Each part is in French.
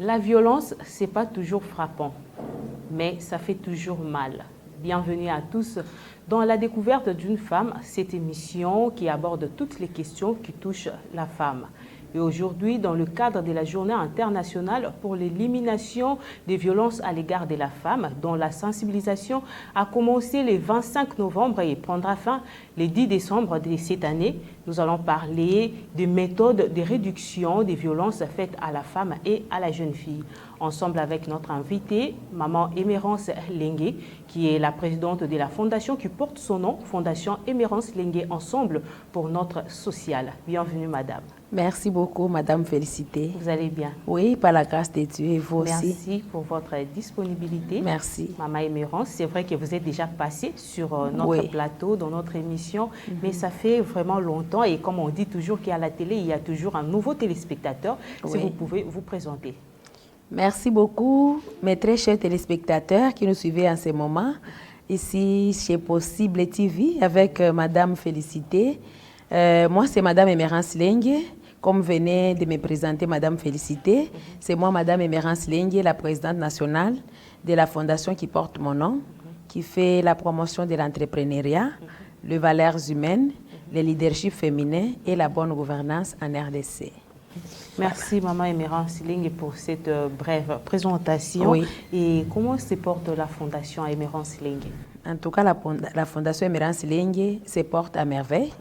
La violence, ce n'est pas toujours frappant, mais ça fait toujours mal. Bienvenue à tous dans la découverte d'une femme, cette émission qui aborde toutes les questions qui touchent la femme. Et aujourd'hui, dans le cadre de la Journée internationale pour l'élimination des violences à l'égard de la femme, dont la sensibilisation a commencé le 25 novembre et prendra fin le 10 décembre de cette année, nous allons parler des méthodes de réduction des violences faites à la femme et à la jeune fille. Ensemble avec notre invitée, Maman Emerance Lengue, qui est la présidente de la fondation qui porte son nom, Fondation Emerance Lengue Ensemble pour notre social. Bienvenue, madame. Merci beaucoup, Madame Félicité. Vous allez bien? Oui, par la grâce de Dieu et vous aussi. Merci pour votre disponibilité. Merci. Maman Emerance, c'est vrai que vous êtes déjà passée sur notre plateau, dans notre émission, mais ça fait vraiment longtemps et comme on dit toujours qu'à la télé, il y a toujours un nouveau téléspectateur. Si vous pouvez vous présenter. Merci beaucoup, mes très chers téléspectateurs qui nous suivez en ce moment, ici chez Possible TV avec Madame Félicité. Moi, c'est Madame Emerance Lengue. Comme venait de me présenter Madame Félicité, c'est moi, Madame Emerance Lengue, la présidente nationale de la fondation qui porte mon nom, qui fait la promotion de l'entrepreneuriat, les valeurs humaines, le leadership féminin et la bonne gouvernance en RDC. Merci Maman Emerance Lengue pour cette brève présentation. Oui. Et comment se porte la fondation Emerance Lengue? En tout cas, la fondation Emerance Lengue se porte à merveille.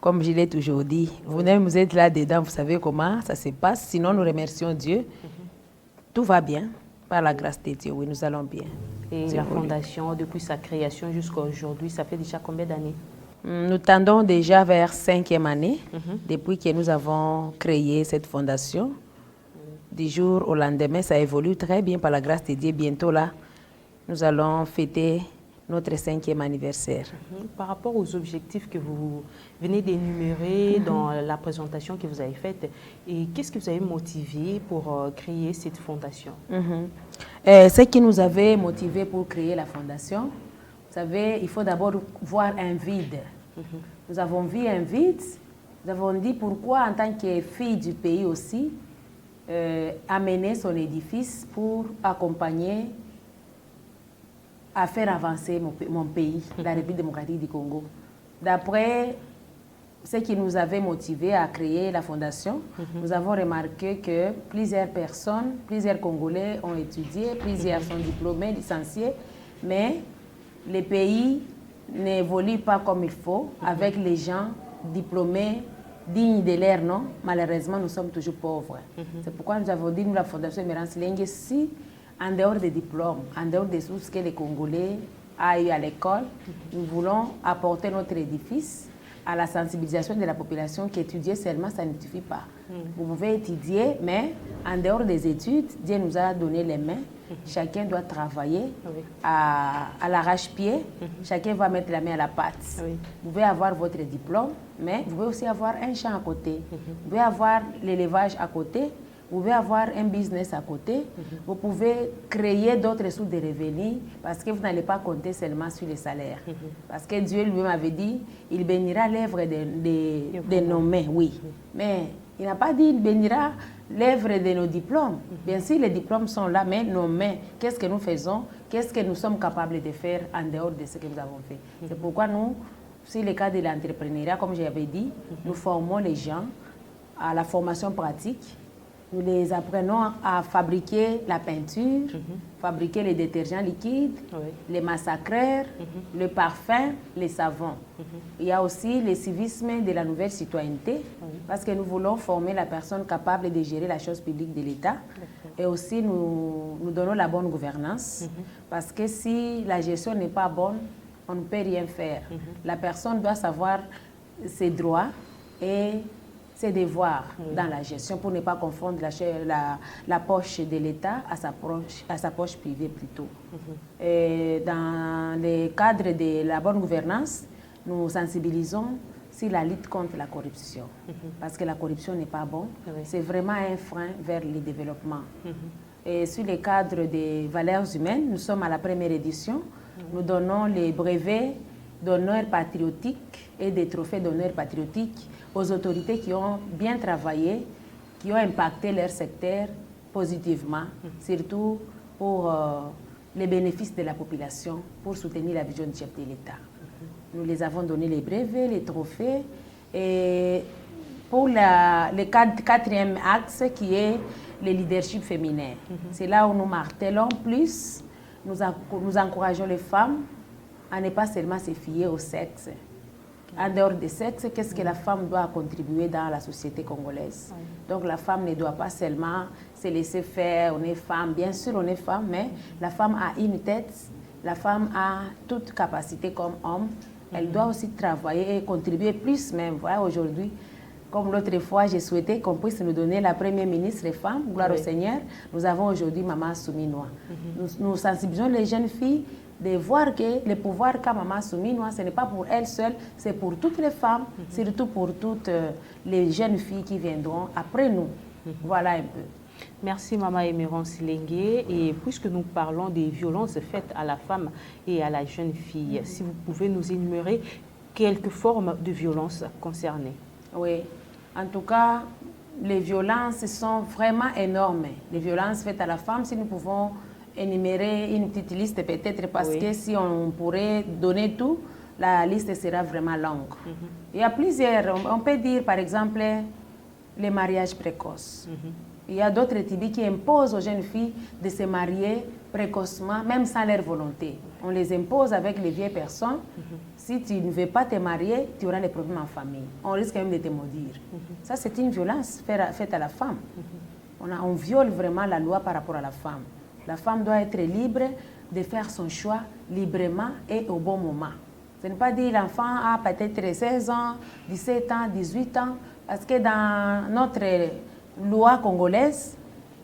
Comme je l'ai toujours dit, vous-même vous êtes là-dedans, vous savez comment ça se passe. Sinon, nous remercions Dieu. Tout va bien, par la grâce de Dieu. Oui, nous allons bien. Et la fondation, depuis sa création jusqu'à aujourd'hui, ça fait déjà combien d'années? Nous tendons déjà vers 5e année, depuis que nous avons créé cette fondation. Du jour au lendemain, ça évolue très bien par la grâce de Dieu. Bientôt là, nous allons fêter notre 5e anniversaire. Par rapport aux objectifs que vous venez d'énumérer dans la présentation que vous avez faite, et qu'est-ce que vous avez motivé pour créer cette fondation? Ce qui nous avait motivé pour créer la fondation, vous savez, il faut d'abord voir un vide. Nous avons vu un vide. Nous avons dit pourquoi, en tant que fille du pays aussi, amener son édifice pour accompagner à faire avancer mon pays, la République démocratique du Congo. D'après ce qui nous avait motivés à créer la fondation, nous avons remarqué que plusieurs personnes, plusieurs Congolais ont étudié, plusieurs sont diplômés, licenciés, mais le pays n'évolue pas comme il faut avec les gens diplômés, dignes de leur nom. Malheureusement, nous sommes toujours pauvres. C'est pourquoi nous avons dit, nous, la Fondation Emerance Lengue, si en dehors des diplômes, en dehors des sources que les Congolais ont eu à l'école, nous voulons apporter notre édifice à la sensibilisation de la population qu'étudier seulement, ça ne suffit pas. Vous pouvez étudier, mais en dehors des études, Dieu nous a donné les mains. Chacun doit travailler à l'arrache-pied. Chacun va mettre la main à la pâte. Vous pouvez avoir votre diplôme, mais vous pouvez aussi avoir un champ à côté. Vous pouvez avoir l'élevage à côté. Vous pouvez avoir un business à côté. Vous pouvez créer d'autres sources de revenus parce que vous n'allez pas compter seulement sur les salaires. Parce que Dieu lui-même avait dit, il bénira l'œuvre de nos mains, oui. Mais il n'a pas dit, il bénira l'œuvre de nos diplômes. Bien sûr, les diplômes sont là, mais nos mains, qu'est-ce que nous faisons? Qu'est-ce que nous sommes capables de faire en dehors de ce que nous avons fait? C'est pourquoi nous, sur le cas de l'entrepreneuriat, comme j'avais dit, nous formons les gens à la formation pratique. Nous les apprenons à fabriquer la peinture, fabriquer les détergents liquides, les massacreurs, le parfum, les savons. Il y a aussi le civisme de la nouvelle citoyenneté, parce que nous voulons former la personne capable de gérer la chose publique de l'État. Et aussi, nous donnons la bonne gouvernance, parce que si la gestion n'est pas bonne, on ne peut rien faire. La personne doit savoir ses droits et ses devoirs dans la gestion pour ne pas confondre la poche de l'État à sa poche privée plutôt. Et dans le cadre de la bonne gouvernance, nous sensibilisons sur la lutte contre la corruption. Parce que la corruption n'est pas bon. C'est vraiment un frein vers le développement. Et sur le cadre des valeurs humaines, nous sommes à la première édition. Nous donnons les brevets d'honneur patriotique et des trophées d'honneur patriotique aux autorités qui ont bien travaillé, qui ont impacté leur secteur positivement, surtout pour les bénéfices de la population, pour soutenir la vision du chef de l'État. Nous les avons donné les brevets, les trophées. Et pour le quatrième axe qui est le leadership féminin, c'est là où nous martelons plus, nous encourageons les femmes à ne pas seulement se fier au sexe. En dehors du sexe, qu'est-ce que la femme doit contribuer dans la société congolaise? Donc la femme ne doit pas seulement se laisser faire, on est femme, bien sûr on est femme, mais la femme a une tête, la femme a toute capacité comme homme, elle doit aussi travailler et contribuer plus même. Voilà, aujourd'hui, comme l'autre fois, j'ai souhaité qu'on puisse nous donner la première ministre femme, gloire au Seigneur. Nous avons aujourd'hui Maman Souminois. Nous sensibilisons les jeunes filles de voir que le pouvoir qu'a Maman Souminois, ce n'est pas pour elle seule, c'est pour toutes les femmes, surtout pour toutes les jeunes filles qui viendront après nous. Voilà un peu. Merci Maman Emerance Lengue. Et puisque nous parlons des violences faites à la femme et à la jeune fille, si vous pouvez nous énumérer quelques formes de violences concernées. Oui, en tout cas, les violences sont vraiment énormes. Les violences faites à la femme, si nous pouvons énumérer une petite liste peut-être, parce que si on pourrait donner tout, la liste sera vraiment longue. Il y a plusieurs, on peut dire par exemple les mariages précoces. Il y a d'autres tribus qui imposent aux jeunes filles de se marier précocement, même sans leur volonté. On les impose avec les vieilles personnes. Si tu ne veux pas te marier, tu auras des problèmes en famille. On risque même de te maudire. Ça, c'est une violence faite à la femme. On viole vraiment la loi par rapport à la femme. La femme doit être libre de faire son choix librement et au bon moment. Ce n'est pas dire l'enfant a peut-être 16 ans, 17 ans, 18 ans, parce que dans notre loi congolaise,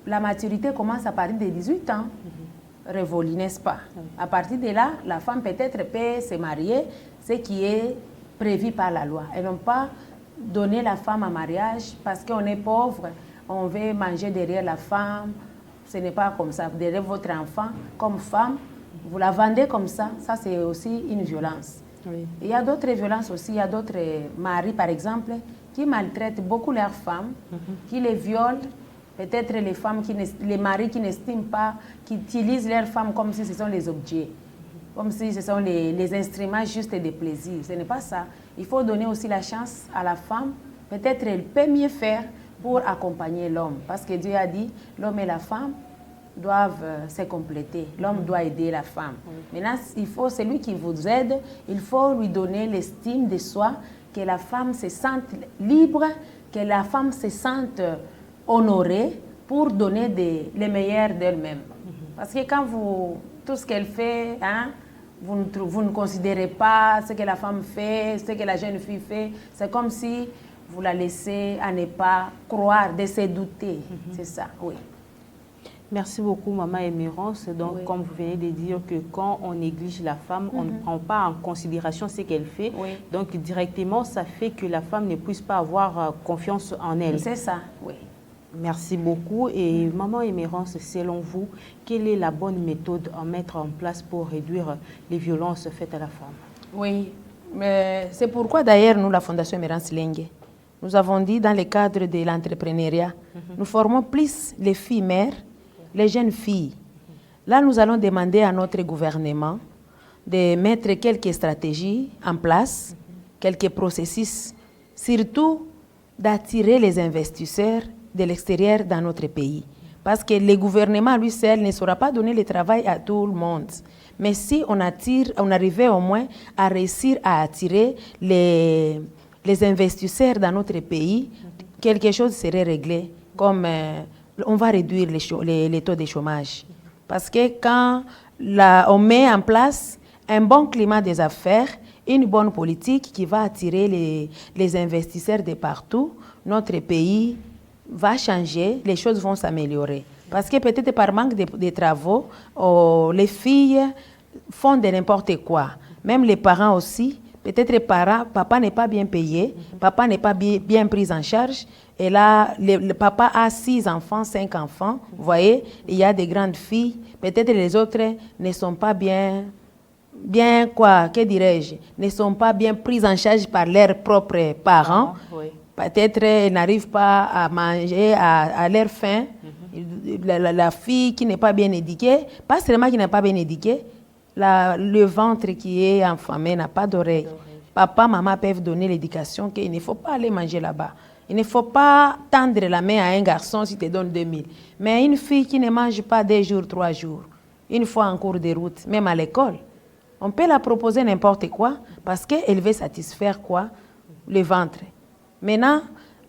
la maturité commence à partir de 18 ans. Révolu, n'est-ce pas? À partir de là, la femme peut-être peut se marier, ce qui est prévu par la loi. Et non pas donner la femme en mariage parce qu'on est pauvre, on veut manger derrière la femme. Ce n'est pas comme ça. Derrière votre enfant, comme femme, vous la vendez comme ça. Ça, c'est aussi une violence. Il y a d'autres violences aussi. Il y a d'autres maris, par exemple, qui maltraitent beaucoup leurs femmes, qui les violent. Peut-être les maris qui n'estiment pas, qui utilisent leurs femmes comme si ce sont les objets, comme si ce sont les instruments juste de plaisir. Ce n'est pas ça. Il faut donner aussi la chance à la femme. Peut-être elle peut mieux faire pour accompagner l'homme. Parce que Dieu a dit, l'homme et la femme doivent se compléter. L'homme doit aider la femme. Maintenant, il faut celui qui vous aide, il faut lui donner l'estime de soi, que la femme se sente libre, que la femme se sente honorée pour donner les meilleurs d'elle-même. Parce que quand tout ce qu'elle fait, hein, vous ne considérez pas ce que la femme fait, ce que la jeune fille fait, c'est comme si vous la laissez à ne pas croire, de se douter. C'est ça, oui. Merci beaucoup, Maman Emerance. Donc, comme vous venez de dire que quand on néglige la femme, on ne prend pas en considération ce qu'elle fait. Donc, directement, ça fait que la femme ne puisse pas avoir confiance en elle. C'est ça, oui. Merci beaucoup. Et Maman Emerance, selon vous, quelle est la bonne méthode à mettre en place pour réduire les violences faites à la femme? Oui, mais c'est pourquoi d'ailleurs nous, la Fondation Emerance Lengue, nous avons dit dans le cadre de l'entrepreneuriat, nous formons plus les filles mères, les jeunes filles. Là, nous allons demander à notre gouvernement de mettre quelques stratégies en place, quelques processus, surtout d'attirer les investisseurs de l'extérieur dans notre pays. Parce que le gouvernement, lui seul, ne saura pas donner le travail à tout le monde. Mais si on arrivait au moins à réussir à attirer les investisseurs dans notre pays, quelque chose serait réglé, comme on va réduire les taux de chômage. Parce que quand on met en place un bon climat des affaires, une bonne politique qui va attirer les investisseurs de partout, notre pays va changer, les choses vont s'améliorer. Parce que peut-être par manque de travaux, les filles font de n'importe quoi. Même les parents aussi, peut-être les parents, papa n'est pas bien payé, papa n'est pas bien pris en charge. Et là, le papa a 6 enfants, 5 enfants. Vous voyez, il y a des grandes filles. Peut-être les autres ne sont pas bien quoi, que dirais-je, ne sont pas bien prises en charge par leurs propres parents. Oui. Peut-être elles n'arrivent pas à manger à leur faim. La fille qui n'est pas bien éduquée, pas seulement qui n'est pas bien éduquée, le ventre qui est enflammé n'a pas d'oreille. Papa, maman peuvent donner l'éducation qu'il ne faut pas aller manger là-bas. Il ne faut pas tendre la main à un garçon si tu donnes 2000. Mais une fille qui ne mange pas 2 jours, 3 jours, une fois en cours de route, même à l'école, on peut la proposer n'importe quoi parce qu'elle veut satisfaire quoi? Le ventre. Maintenant,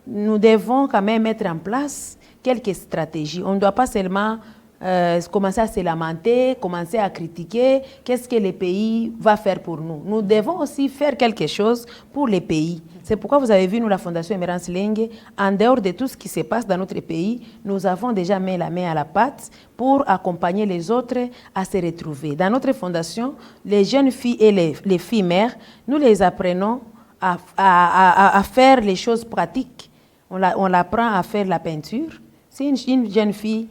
nous devons quand même mettre en place quelques stratégies. On ne doit pas seulement commencer à se lamenter, commencer à critiquer qu'est-ce que le pays va faire pour nous. Nous devons aussi faire quelque chose pour les pays. C'est pourquoi vous avez vu, nous, la Fondation Emerance Lengue, en dehors de tout ce qui se passe dans notre pays, nous avons déjà mis la main à la pâte pour accompagner les autres à se retrouver. Dans notre fondation, les jeunes filles et les filles mères, nous les apprenons à faire les choses pratiques. On l'apprend à faire la peinture. Si une jeune fille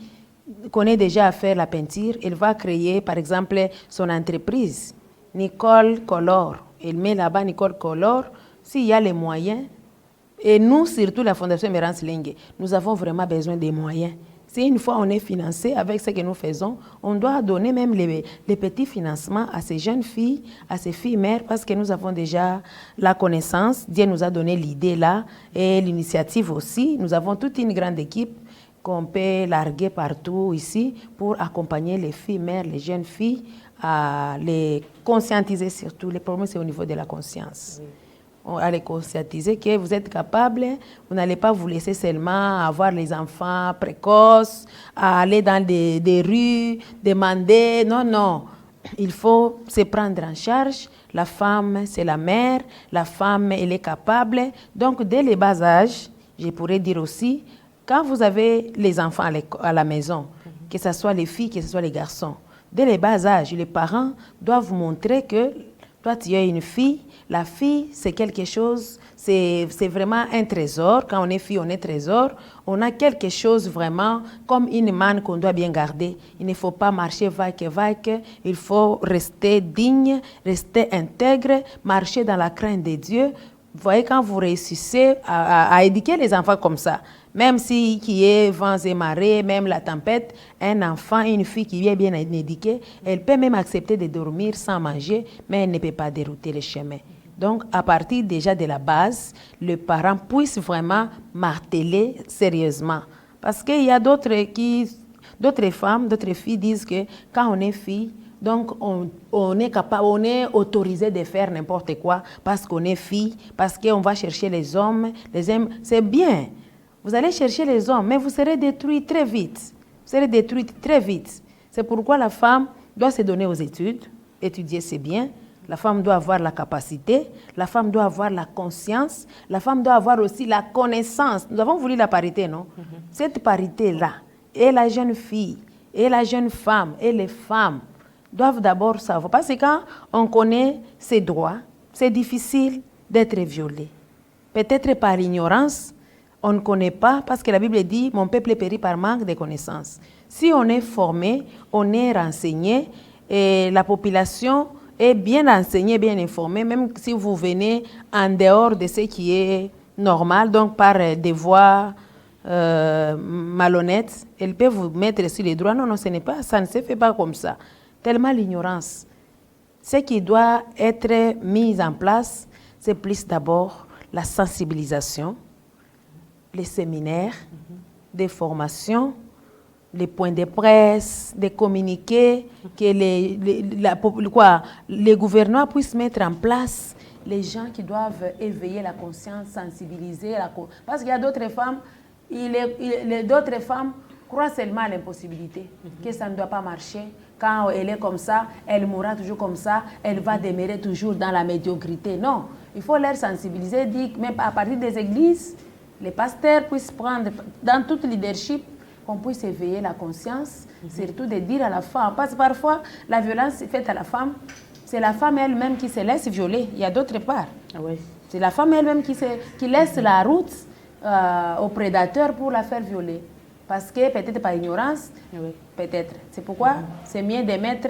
connaît déjà à faire la peinture, elle va créer, par exemple, son entreprise, Nicole Color. Elle met là-bas Nicole Color. S'il y a les moyens, et nous, surtout la Fondation Emerance Lengue, nous avons vraiment besoin des moyens. Si une fois on est financé avec ce que nous faisons, on doit donner même les petits financements à ces jeunes filles, à ces filles mères, parce que nous avons déjà la connaissance. Dieu nous a donné l'idée là et l'initiative aussi. Nous avons toute une grande équipe qu'on peut larguer partout ici pour accompagner les filles mères, les jeunes filles, à les conscientiser surtout. Le problème, c'est au niveau de la conscience. Oui. À les conscientiser que vous êtes capables, vous n'allez pas vous laisser seulement avoir les enfants précoces, à aller dans des rues, demander. Non, non. Il faut se prendre en charge. La femme, c'est la mère. La femme, elle est capable. Donc, dès le bas âge, je pourrais dire aussi, quand vous avez les enfants à la maison, que ce soit les filles, que ce soit les garçons, dès le bas âge, les parents doivent vous montrer que toi, tu es une fille. La fille, c'est quelque chose, c'est vraiment un trésor. Quand on est fille, on est trésor. On a quelque chose vraiment comme une manne qu'on doit bien garder. Il ne faut pas marcher vague. Il faut rester digne, rester intègre, marcher dans la crainte de Dieu. Vous voyez, quand vous réussissez à éduquer les enfants comme ça, même si qui est vents et marées, même la tempête, un enfant, une fille qui est bien éduquée, elle peut même accepter de dormir sans manger, mais elle ne peut pas dérouter le chemin. Donc, à partir déjà de la base, le parent puisse vraiment marteler sérieusement. Parce qu'il y a d'autres femmes, d'autres filles disent que quand on est fille, donc on est capable, on est autorisé de faire n'importe quoi parce qu'on est fille, parce qu'on va chercher les hommes. C'est bien. Vous allez chercher les hommes, mais vous serez détruits très vite. Vous serez détruite très vite. C'est pourquoi la femme doit se donner aux études. Étudier, c'est bien. La femme doit avoir la capacité. La femme doit avoir la conscience. La femme doit avoir aussi la connaissance. Nous avons voulu la parité, non? Cette parité-là, et la jeune fille, et la jeune femme, et les femmes doivent d'abord savoir. Parce que quand on connaît ses droits, c'est difficile d'être violé. Peut-être par ignorance, on ne connaît pas, parce que la Bible dit « Mon peuple périt par manque de connaissances ». Si on est formé, on est renseigné, et la population est bien renseignée, bien informée, même si vous venez en dehors de ce qui est normal, donc par des voies malhonnêtes, elle peut vous mettre sur les droits. Non, non, ce n'est pas, ça ne se fait pas comme ça. Tellement l'ignorance. Ce qui doit être mis en place, c'est plus d'abord la sensibilisation, les séminaires, des formations, les points de presse, des communiqués, que les gouvernements puissent mettre en place les gens qui doivent éveiller la conscience, sensibiliser. Parce qu'il y a d'autres femmes, d'autres femmes croit seulement à l'impossibilité, que ça ne doit pas marcher. Quand elle est comme ça, elle mourra toujours comme ça, elle va demeurer toujours dans la médiocrité. Non, il faut leur sensibiliser, dire que même à partir des églises, les pasteurs puissent prendre, dans tout leadership, qu'on puisse éveiller la conscience, surtout de dire à la femme. Parce que parfois, la violence faite à la femme, c'est la femme elle-même qui se laisse violer. Il y a d'autre part. Ah ouais. C'est la femme elle-même qui laisse la route au prédateur pour la faire violer. Parce que peut-être par ignorance, peut-être. C'est pourquoi c'est mieux de mettre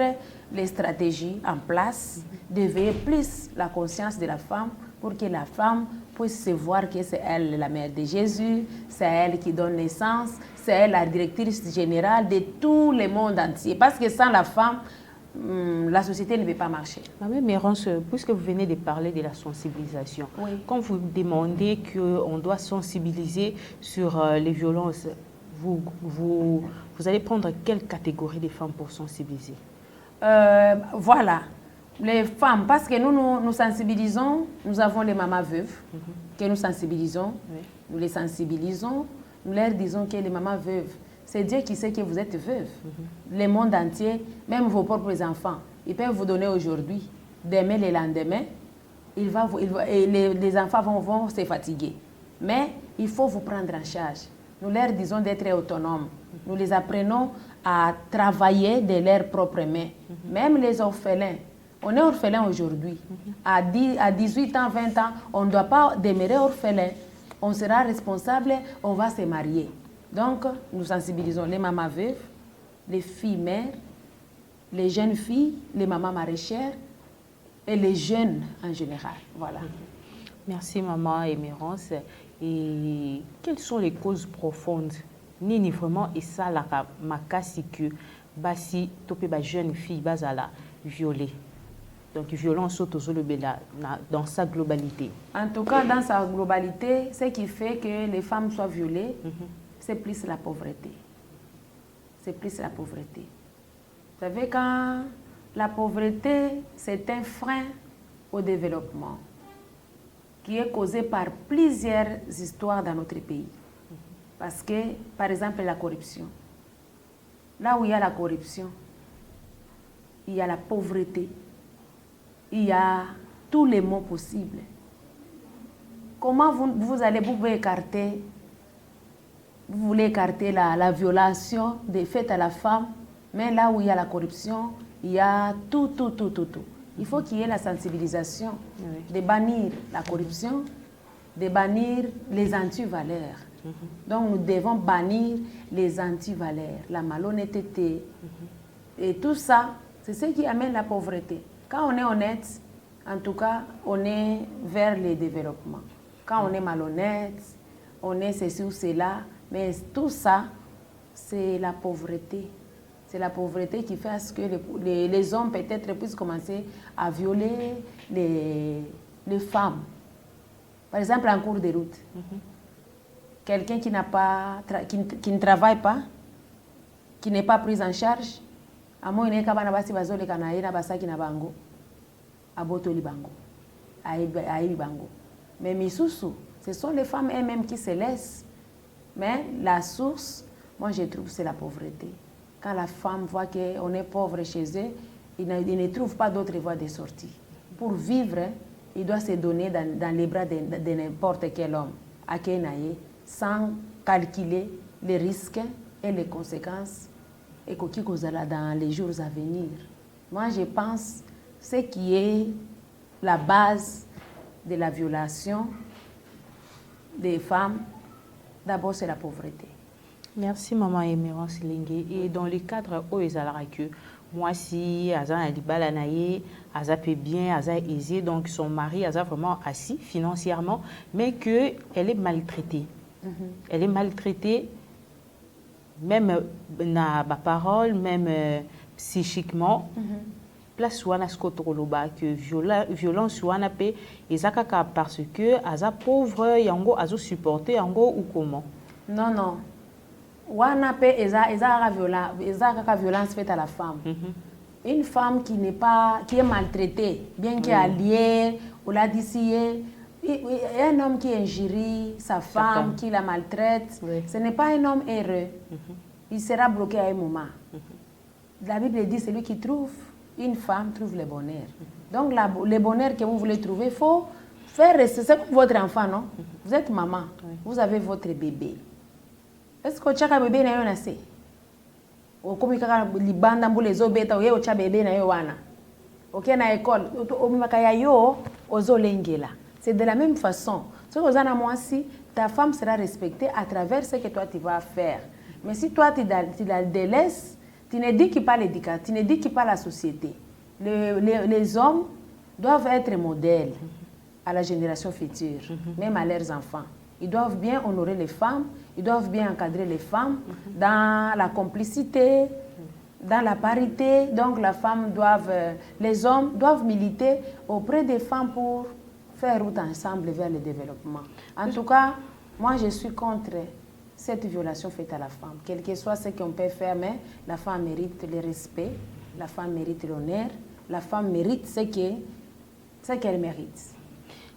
les stratégies en place, d'éveiller plus la conscience de la femme pour que la femme puisse se voir que c'est elle la mère de Jésus, c'est elle qui donne naissance, c'est elle la directrice générale de tout le monde entier. Parce que sans la femme, la société ne peut pas marcher. Madame Mérance, puisque vous venez de parler de la sensibilisation, quand vous demandez qu'on doit sensibiliser sur les violences, vous allez prendre quelle catégorie de femmes pour sensibiliser? Voilà, les femmes, parce que nous sensibilisons, nous avons les mamans veuves que nous sensibilisons, nous les sensibilisons, nous leur disons que les mamans veuves, c'est Dieu qui sait que vous êtes veuve. Le monde entier, même vos propres enfants, ils peuvent vous donner aujourd'hui, demain, le lendemain, les enfants vont se fatiguer. Mais il faut vous prendre en charge. Nous leur disons d'être autonomes. Nous les apprenons à travailler de leurs propres mains. Même les orphelins. On est orphelin aujourd'hui. À 18 ans, 20 ans, on ne doit pas demeurer orphelin. On sera responsable, on va se marier. Donc, nous sensibilisons les mamans veuves, les filles mères, les jeunes filles, les mamans maraîchères et les jeunes en général. Voilà. Merci, maman Émérance. Et quelles sont les causes profondes? Ni vraiment et ça la makasi que basi topé ba jeune fille bazala violée. Donc violence dans sa globalité. En tout cas, dans sa globalité, ce qui fait que les femmes soient violées, c'est plus la pauvreté. C'est plus la pauvreté. Vous savez, quand la pauvreté, c'est un frein au développement qui est causé par plusieurs histoires dans notre pays. Parce que, par exemple, la corruption. Là où il y a la corruption, il y a la pauvreté, il y a tous les maux possibles. Comment vous voulez écarter la violation des faits à la femme, mais là où il y a la corruption, il y a tout. Il faut qu'il y ait la sensibilisation de bannir la corruption, de bannir les antivaleurs. Donc nous devons bannir les antivaleurs, la malhonnêteté. Et tout ça, c'est ce qui amène la pauvreté. Quand on est honnête, en tout cas, on est vers le développement. Quand on est malhonnête, on est ceci ou cela, mais tout ça, c'est la pauvreté. C'est la pauvreté qui fait à ce que les hommes peut-être puissent commencer à violer les femmes. Par exemple, en cours de route. Quelqu'un qui ne travaille pas, qui n'est pas pris en charge, à moins il bango, bango. Mais misusu, ce sont les femmes elles-mêmes qui se laissent. Mais la source, moi je trouve, c'est la pauvreté. Quand la femme voit qu'on est pauvre chez eux, il ne trouve pas d'autre voie de sortie. Pour vivre, il doit se donner dans les bras de n'importe quel homme, à Kenaye, sans calculer les risques et les conséquences et dans les jours à venir. Moi, je pense que ce qui est la base de la violation des femmes, d'abord, c'est la pauvreté. Merci, maman Émérance Lingué. Et dans le cadre où ils allaient que moi, si Aza a dit balanaye, Aza peut bien, Aza est aisé, donc son mari, Aza vraiment assis financièrement, mais qu'elle est maltraitée. Elle est maltraitée, même na ba parole, même psychiquement. Place wana skotoloba que violence wana pe ezakaka parce que Aza pauvre, yango Azo supporter yango ou comment? Non. Wana pe violence faite à la femme. Une femme qui est maltraitée, bien qu'elle est alliée, ou l'a d'ici, un homme qui injurie sa femme, qui la maltraite, ce n'est pas un homme heureux. il sera bloqué à un moment. La Bible dit, celui qui trouve une femme trouve le bonheur. Donc, le bonheur que vous voulez trouver, il faut faire rester. C'est comme votre enfant, non? Vous êtes maman, vous avez votre bébé. Est-ce que chaque bébé n'a pas assez? Ou comme les bandes pour les obéta, ou chaque bébé n'a pas wana. Ok, na école, c'est de la même façon. Si vous avez moi si ta femme sera respectée à travers ce que toi tu vas faire. Mais si toi tu la délaisses, tu ne dis pas l'éducation, tu ne dis pas la société. Les hommes doivent être modèles à la génération future, même à leurs enfants. Ils doivent bien honorer les femmes, ils doivent bien encadrer les femmes dans la complicité, dans la parité. Donc les hommes doivent militer auprès des femmes pour faire route ensemble vers le développement. En tout cas, moi je suis contre cette violation faite à la femme. Quel que soit ce qu'on peut faire, mais la femme mérite le respect, la femme mérite l'honneur, la femme mérite ce qu'elle mérite.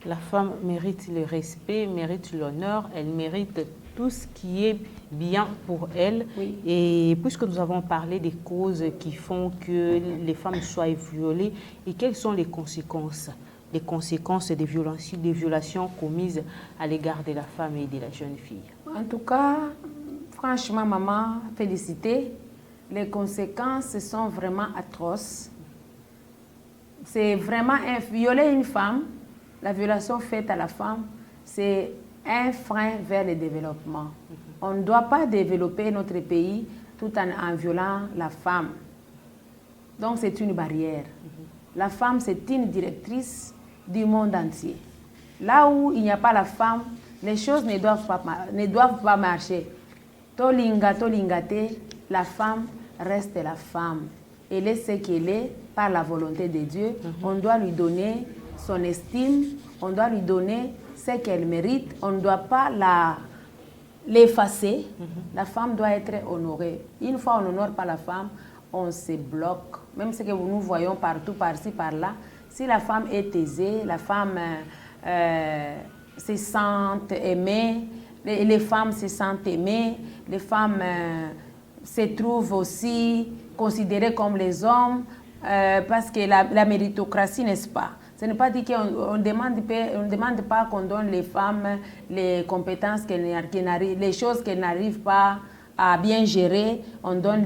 La femme mérite le respect, mérite l'honneur, elle mérite tout ce qui est bien pour elle. Oui. Et puisque nous avons parlé des causes qui font que les femmes soient violées, et quelles sont les conséquences des violations commises à l'égard de la femme et de la jeune fille? En tout cas, franchement, maman, félicité. Les conséquences sont vraiment atroces. C'est vraiment violer une femme, la violation faite à la femme, c'est un frein vers le développement. On ne doit pas développer notre pays tout en violant la femme. Donc c'est une barrière. La femme, c'est une directrice du monde entier. Là où il n'y a pas la femme, les choses ne doivent pas marcher. Tolingate, la femme reste la femme. Elle est ce qu'elle est par la volonté de Dieu. On doit lui donner son estime, on doit lui donner ce qu'elle mérite. On ne doit pas l'effacer. La femme doit être honorée. Une fois on n'honore pas la femme, on se bloque. Même ce que nous voyons partout, par-ci, par-là. Si la femme est aisée, la femme se sent aimée, les femmes se sentent aimées, les femmes se trouvent aussi considérées comme les hommes, parce que la méritocratie, n'est-ce pas? Ce n'est pas dit qu'on ne demande pas qu'on donne les femmes les compétences, les choses qu'elles n'arrivent pas à bien gérer, on donne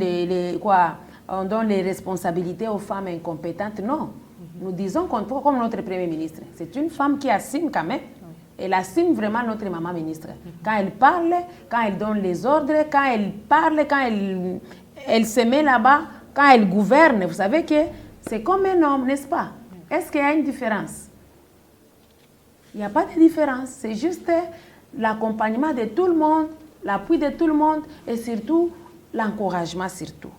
on donne les responsabilités aux femmes incompétentes. Non. Nous disons comme notre Premier ministre. C'est une femme qui assume quand même. Elle assume vraiment notre maman ministre. Quand elle parle, quand elle donne les ordres, quand elle parle, quand elle se met là-bas, quand elle gouverne, vous savez que c'est comme un homme, n'est-ce pas? Est-ce qu'il y a une différence? Il n'y a pas de différence. C'est juste l'accompagnement de tout le monde, l'appui de tout le monde et surtout l'encouragement surtout.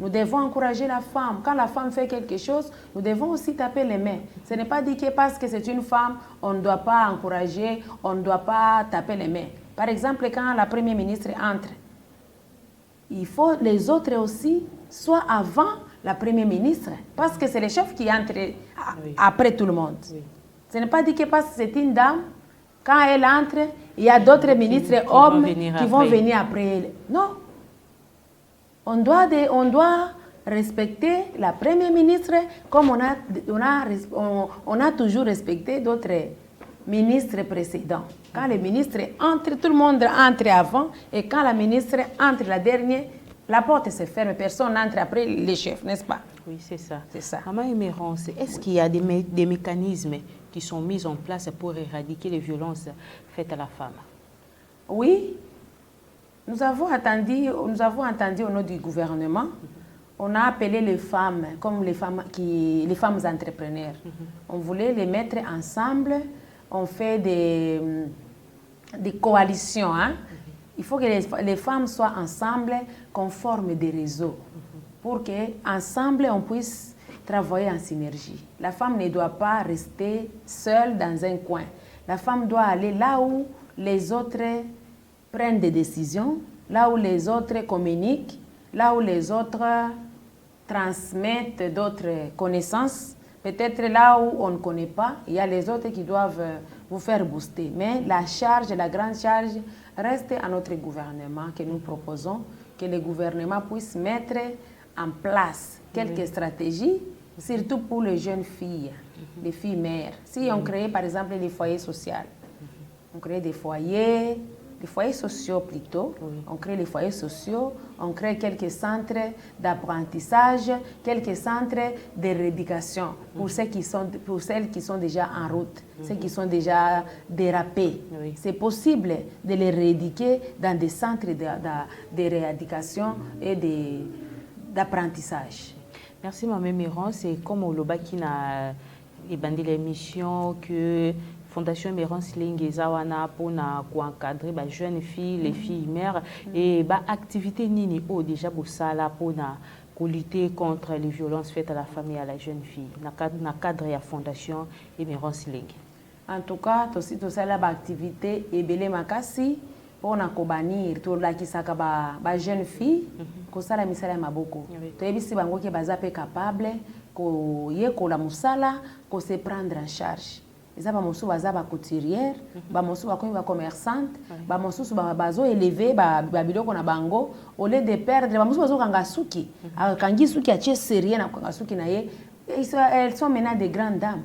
Nous devons encourager la femme. Quand la femme fait quelque chose, nous devons aussi taper les mains. Ce n'est pas dit que parce que c'est une femme, on ne doit pas encourager, on ne doit pas taper les mains. Par exemple, quand la Première ministre entre, il faut les autres aussi soient avant la Première ministre. Parce que c'est le chef qui entre après tout le monde. Oui. Ce n'est pas dit que parce que c'est une dame, quand elle entre, il y a d'autres ministres hommes qui vont venir après elle. Non. On doit respecter la Première ministre comme on a toujours respecté d'autres ministres précédents. Quand le ministre entre, tout le monde entre avant, et quand la ministre entre la dernière, la porte se ferme, personne n'entre après les chefs, n'est-ce pas? Oui, c'est ça. C'est ça. Maman Emerance, est-ce qu'il y a des mécanismes qui sont mis en place pour éradiquer les violences faites à la femme? Oui. Nous avons entendu au nom du gouvernement, on a appelé les femmes comme les femmes entrepreneurs. On voulait les mettre ensemble, on fait des coalitions. Hein? Il faut que les femmes soient ensemble, qu'on forme des réseaux pour qu'ensemble on puisse travailler en synergie. La femme ne doit pas rester seule dans un coin. La femme doit aller là où les autres prennent des décisions, là où les autres communiquent, là où les autres transmettent d'autres connaissances. Peut-être là où on ne connaît pas, il y a les autres qui doivent vous faire booster. Mais la grande charge reste à notre gouvernement que nous proposons que le gouvernement puisse mettre en place quelques stratégies, surtout pour les jeunes filles, les filles mères. Si on crée par exemple les foyers sociaux, on crée des foyers sociaux plutôt, on crée les foyers sociaux, on crée quelques centres d'apprentissage, quelques centres de rééducation pour celles qui sont déjà en route, celles qui sont déjà dérapées. C'est possible de les rééduquer dans des centres de rééducation et d'apprentissage. Merci, Mme Méran. C'est comme au Loba qui a l'émission que Fondation Emerance Lingue Zawana pour encadrer les jeunes filles, les filles mères et activité nini déjà pour ça là pour lutter contre les violences faites à la famille et à la jeune fille dans le cadre de la Fondation Emerance Lingue. En tout cas, aussi tout ça là activité et belé makasi pour na kobanir to la kisaka ba jeune fille ko sala misala maboko to ebisi bango ke bazape capable ko yekola musala ko se prendre en charge. Ils ont mosu baza ba couturière, ba mosu ba komi ba commerçante, ba mosu bazo élever ba biloko na bango au lieu de perdre ba mosu bazo kanga suki. Kangi suki a tche sérieux na kanga suki na ye. Elles sont maintenant des grandes dames.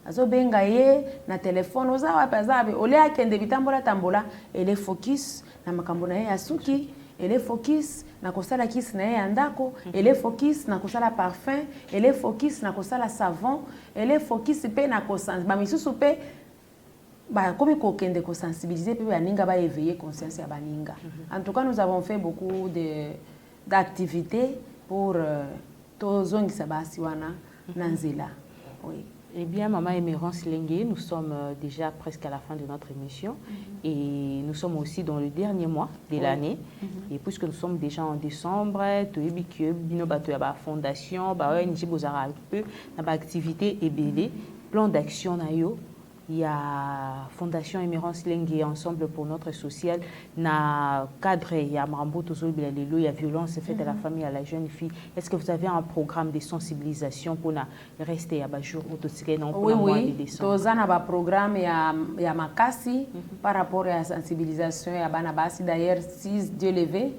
Azo benga ye na téléphone oza wa pazabe au lieu akende bitambola tambola ele focus na makambo na ye ya suki. Elle est focus na kosala kiss na ye andako, elle est focus na kosala parfum, elle est focus na kosala savon, elle est focus pe na kosans ba misusu pe ba comme ko kende ko sensibiliser pe ba ninga ba éveiller conscience ya baninga. En tout cas, nous avons fait beaucoup d'activités pour tozongisa basi wana nanzela. Oui. Eh bien, Maman Emerance Lingue, nous sommes déjà presque à la fin de notre émission et nous sommes aussi dans le dernier mois de l'année. Et puisque nous sommes déjà en décembre, la fondation, activité et BD, plan d'action, il y a Fondation Emerance Lingue ensemble pour notre social, na cadre, il y a Marambo Tozol, il y a violence faite à la famille, à la jeune fille. Est-ce que vous avez un programme de sensibilisation pour rester à jour Oui, oui. Nous avons un programme il y a Makasi par rapport à la sensibilisation et à Banabasi. D'ailleurs, 6 Dieu levé,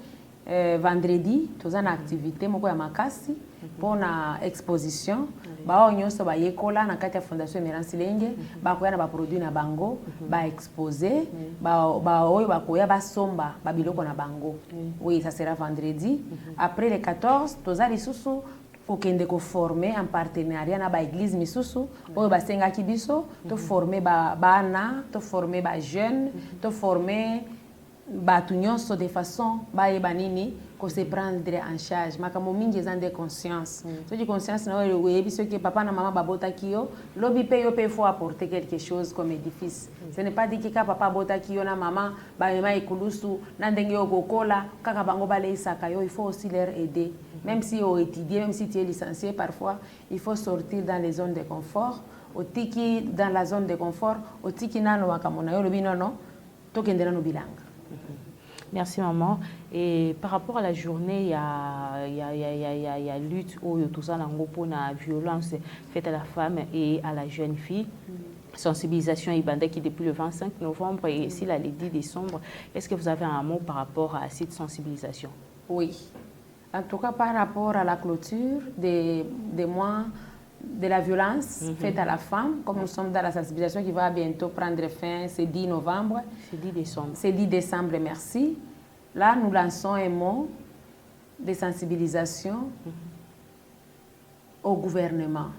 vendredi, nous avons une activité à Makasi pour une exposition. Ba nyonso ba yekola na kati ya Fondation Emerance Lingue ba koya na ba produit na bango ba exposer ba oyo ba koya ba somba ba biloko na bango. Oui, ça sera vendredi. Après le 14, toza lisusu kokende ko former en partenariat na ba église misusu oyo ba senga kibiso to former ba bana, to former ba jeune, to former ba tunyonso de façon ba yeba nini ko se prendre en charge makambo mingi ezan de conscience so di conscience na oyo yebi ce que papa na maman babota kiyo lobi pe yo pe faut apporter quelque chose comme édifice. Ce n'est pas dit que papa bota kiyo na maman ba mema ikulusu na ndenge okokola kaka bango bale isaka yo, il faut aussi leur aider. Même si on étudie, même si tu es licencié parfois, il faut sortir dans les zones de confort. Otiki dans la zone de confort, otiki nano wakamona yo lobi non tokendela no bilanga. Merci maman. Et par rapport à la journée, il y a lutte où tout ça pour la violence faite à la femme et à la jeune fille. Sensibilisation Ibanda qui depuis le 25 novembre et ici le 10 décembre. Est-ce que vous avez un mot par rapport à cette sensibilisation? Oui. En tout cas, par rapport à la clôture des mois de la violence faite à la femme, comme nous sommes dans la sensibilisation qui va bientôt prendre fin, c'est 10 novembre. C'est 10 décembre. C'est 10 décembre, merci. Là, nous lançons un mot de sensibilisation au gouvernement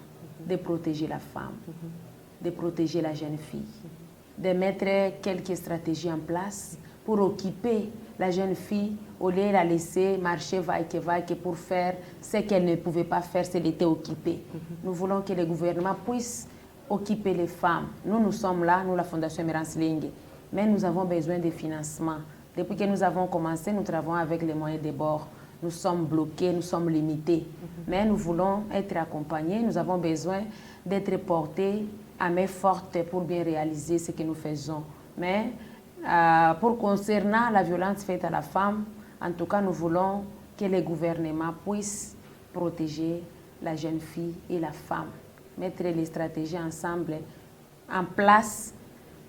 de protéger la femme, de protéger la jeune fille, de mettre quelques stratégies en place pour occuper la jeune fille au lieu de la laisser marcher vaille-que pour faire ce qu'elle ne pouvait pas faire si elle était occupée. Nous voulons que le gouvernement puisse occuper les femmes. Nous sommes là, nous la Fondation Emerance Lingue, mais nous avons besoin de financement. Depuis que nous avons commencé, nous travaillons avec les moyens de bord. Nous sommes bloqués, nous sommes limités. Mais nous voulons être accompagnés, nous avons besoin d'être portés à main forte pour bien réaliser ce que nous faisons. Mais pour concernant la violence faite à la femme, en tout cas, nous voulons que les gouvernements puissent protéger la jeune fille et la femme, mettre les stratégies ensemble en place,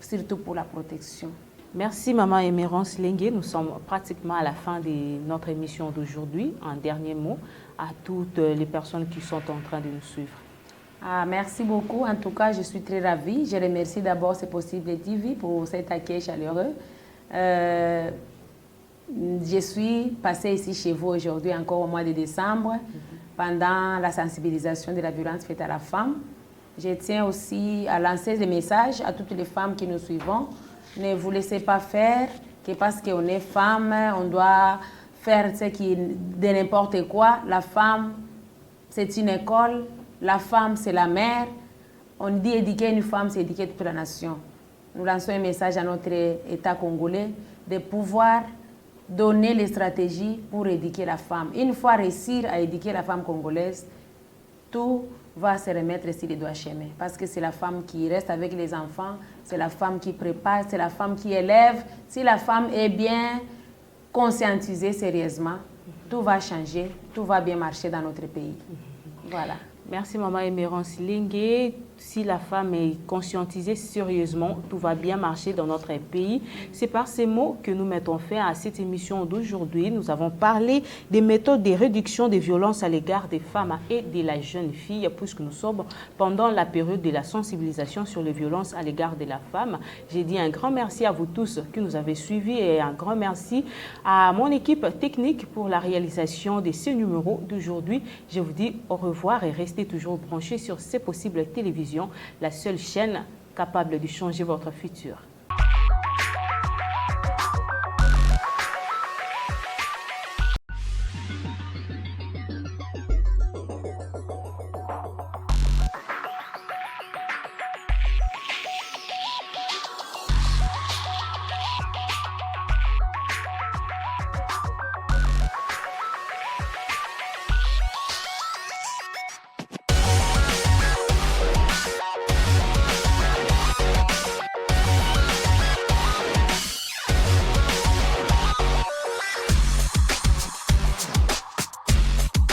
surtout pour la protection. Merci Maman Emerence Lengue. Nous sommes pratiquement à la fin de notre émission d'aujourd'hui. Un dernier mot à toutes les personnes qui sont en train de nous suivre. Merci beaucoup. En tout cas, je suis très ravie. Je remercie d'abord C'est Possible TV pour cet accueil chaleureux. Je suis passée ici chez vous aujourd'hui, encore au mois de décembre, pendant la sensibilisation de la violence faite à la femme. Je tiens aussi à lancer des messages à toutes les femmes qui nous suivons. Ne vous laissez pas faire que parce qu'on est femme, on doit faire de n'importe quoi. La femme, c'est une école. La femme, c'est la mère. On dit éduquer une femme, c'est éduquer toute la nation. Nous lançons un message à notre État congolais de pouvoir donner les stratégies pour éduquer la femme. Une fois réussir à éduquer la femme congolaise, tout va se remettre sur les doigts chemin. Parce que c'est la femme qui reste avec les enfants, c'est la femme qui prépare, c'est la femme qui élève. Si la femme est bien conscientisée sérieusement, tout va changer, tout va bien marcher dans notre pays. Voilà. Merci Maman Emerence Lengue. Si la femme est conscientisée sérieusement, tout va bien marcher dans notre pays. C'est par ces mots que nous mettons fin à cette émission d'aujourd'hui. Nous avons parlé des méthodes de réduction des violences à l'égard des femmes et de la jeune fille, puisque nous sommes pendant la période de la sensibilisation sur les violences à l'égard de la femme. J'ai dit un grand merci à vous tous qui nous avez suivis et un grand merci à mon équipe technique pour la réalisation de ces numéros d'aujourd'hui. Je vous dis au revoir et restez toujours branchés sur C'est Possible Télévision, la seule chaîne capable de changer votre futur.